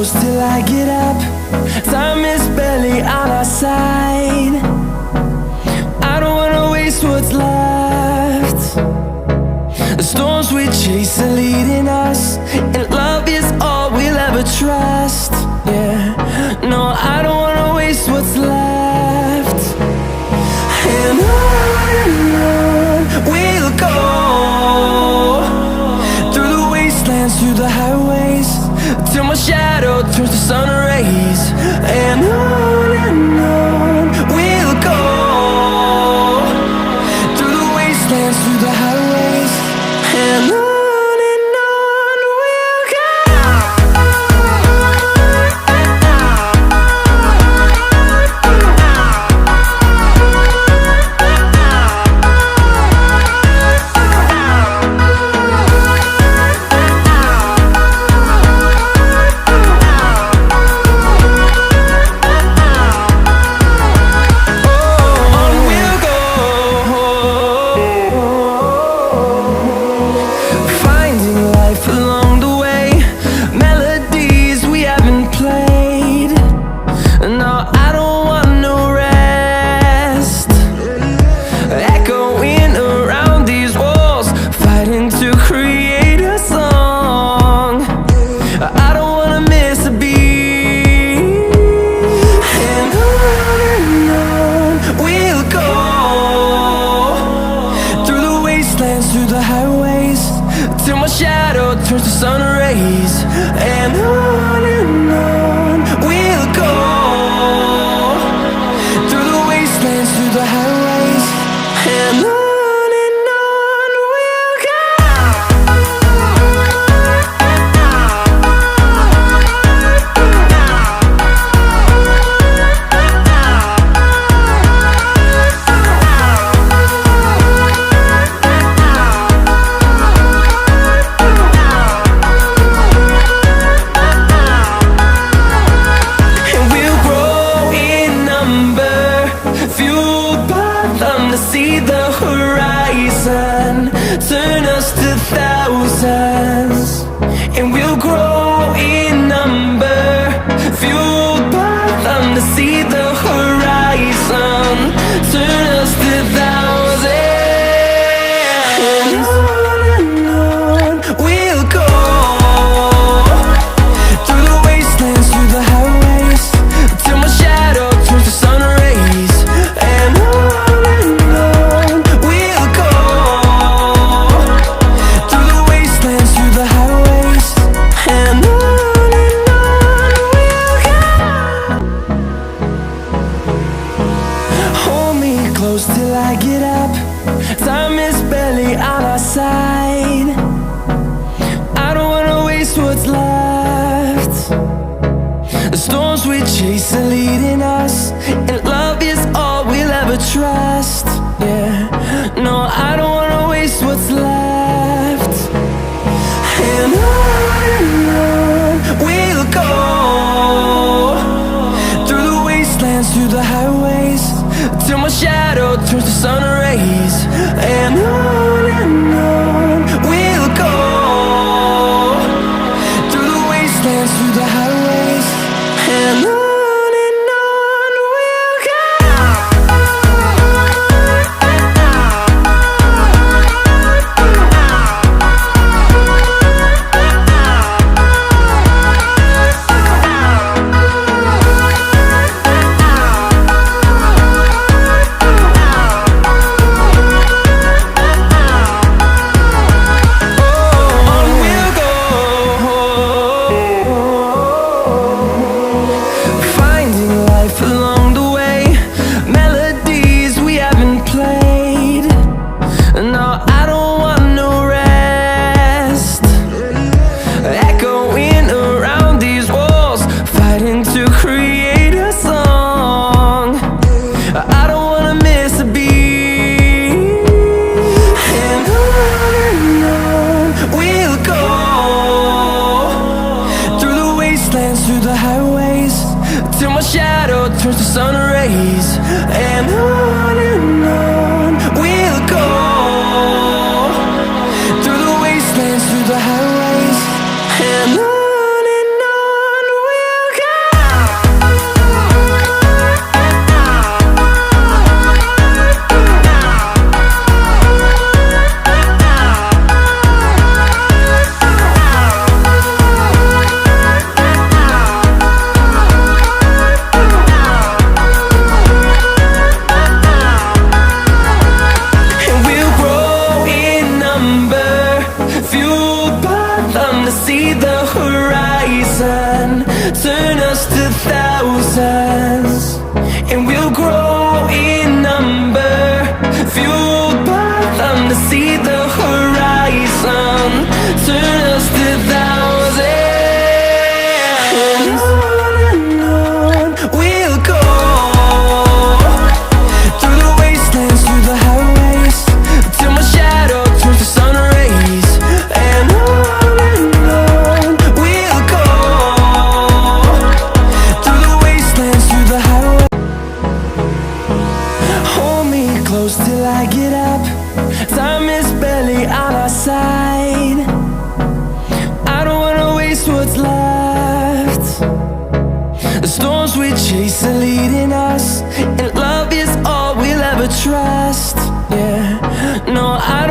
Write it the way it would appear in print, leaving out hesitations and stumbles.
close till I get up. Time is barely on our side. I don't wanna waste what's left. The storms we chase are leading us, and love is all we'll ever trust. Yeah, no, I don't wanna waste what's left. And on we'll go, through the wastelands, through the highways, till my shadow turns to sun rays. And on we'll go, through the wastelands, through the highways, and on. Through the highways, till my shadow turns to sun rays. And on we'll go, through the wastelands, through the highways, and on. See the horizon turn us to thousands, and we'll grow in number, fueled by them. To see the horizon turn us to thousands, and on we'll go, through the wastelands, through the highways, till my shadow turns to sun rays. And on close till I get up. Time is barely on our side. I don't wanna waste what's left. The storms we chase are leading us, and love is all we'll ever trust. Yeah, no, I don't wanna waste what's left. And on we'll go, through the wastelands, through the highways, till my shadow turns to sun rays. And on we'll go, through the wastelands, through the highways, and on. Turns to sun rays. And on we'll go, through the wastelands, through the highways, and on we'll see the horizon, turn us to thousands, and we'll grow in number, fueled by them to see the horizon, turn us to thousands. And on we'll go, through the wastelands, through the highways, till my shadow turns to sun rays. And on we'll go, through the wastelands, through the highways. Hold me close till I get up, time is barely on our side. I don't wanna waste what's left. The storms we chase are leading us, and love is all we'll ever trust. Yeah, no, I don't